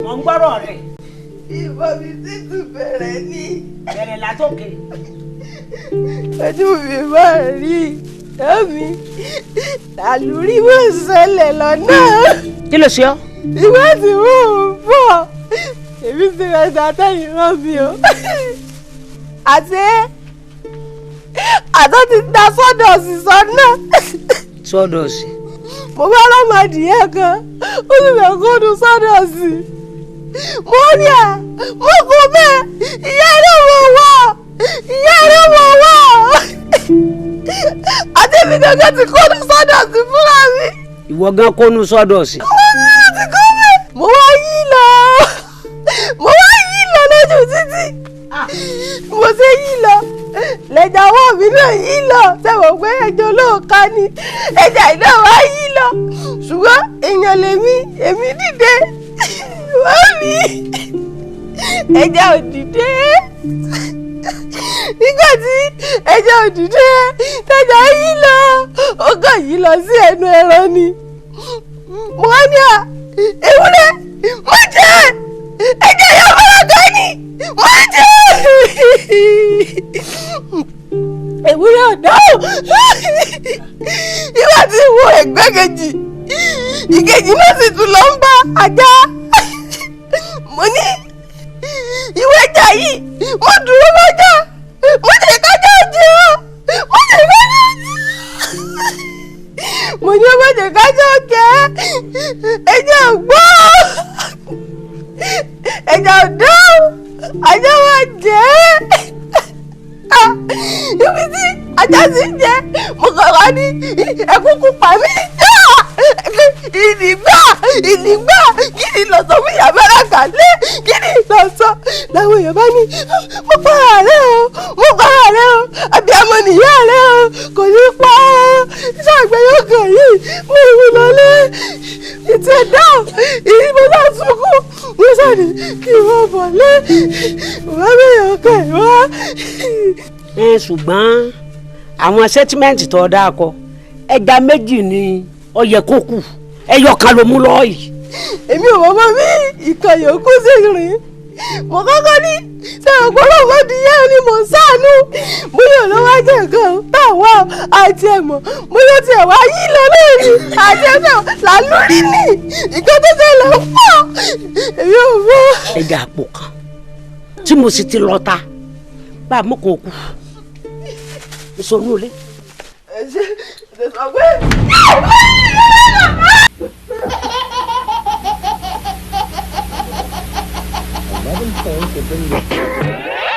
mọ̀ ń gbọ́rọ̀ rẹ̀. ìbọn mi sì tún bẹ̀rẹ̀ ní. bẹ̀rẹ̀ látòkè. ojú mi máa rí ẹ̀mí làlùrí mọ̀ ṣẹlẹ̀ lọ́nà. kí ló ṣe ọ́. ìwé tí mò ń bọ̀ èmi ti rẹ̀ ṣàtẹ̀yìn rán mi o. àti àtọ́ ti da sọ́dọ̀sì sọ́nà. sọ́dọ̀sì. mo bá lọ́mọdìyẹ kan ó sì fẹ́ kó nu sọ́dọ̀sì. mo ní à mo kò bẹ́ẹ̀ ìyá rẹ̀ mọ̀ wá ìyá rẹ̀ mọ̀ wá. àti èmi gẹ́gẹ́ ti kó nu sọ́dọ̀sì fúnra mi. ìwọ gan kó nu sọ́dọ̀sì. mo wá yí lọ lójú títì mo ṣe yí lọ lẹ́jà ọwọ́ mi náà yí lọ sẹ́wọ̀n pé ẹjọ́ olóòka ni ẹja iná wá yí lọ ṣùgbọ́n èèyàn lèmi èmi dìde wọ́n mi ẹja ò dìde nígbà tí ẹja ò dìde tẹ́jà yí lọ ó kàn yí lọ sí ẹnu ẹran ni mo wá ní à ewúrẹ́ mo jẹ́ ẹjẹ́ yóò fara gan ni mo jẹ́ ewúrẹ́ ọ̀dáwọ̀ ìwà tí wo ẹgbẹ́ kejì ìkejì náà sì tún lọ ń bá ajá mo ní ìwé ẹja yìí mo dúró mọ́jà mo jẹ́ kájà jẹ́ ọ́ mo jẹ́ kájà jẹ́ mo ní ọmọ jẹ́ kájà kẹ́ ẹjẹ́ ògbó ẹja ọ̀dáwọ̀ ajá wa jẹ́ ibi tí ajá sì jẹ́ mo kàn wá ní ẹkúnkún pa mí ìdìgbà kí ni lọ sọ fún ìyàbá àgàlẹ́ kí ni lọ sọ làwọn èèyàn bá ní mo para rẹ o àbíamọ nìyá rẹ o kò ní pa ọ́ ṣàgbéyọ̀ kan yìí mo ìwé lọlé ètò ẹ̀dá ìbò náà sunkún mo sàní kí wọ́n bọ̀ lé wọ́n bẹ̀yọ̀ kan wá. ṣùgbọ́n àwọn sẹ́tímẹ́ǹtì tó dáa kọ ẹja méjì ni ó yẹ kó kù ẹyọ kan ló mú lọ yìí. èmi ò mọ̀ bí ìkan yòókù sí rìn mo kọ́kọ́ ní ṣé ọ̀pọ̀lọpọ̀ ọmọdéyẹ ni mò ń ṣàánú bóyá olówó ajé nǹkan táwọn àti ẹ̀mọ́ bóyá tiẹ̀ wá yí lọ lórí àti ẹ̀mọ́ làlórí ní nǹkan tó ṣẹlẹ̀ ń pọ̀ èmi ò mọ̀. ẹja àpò kan tí mo sì ti lọ ta bá a mú kàn kú ìṣòro ilé. ẹ ṣe ẹ sọ pé. Phones have been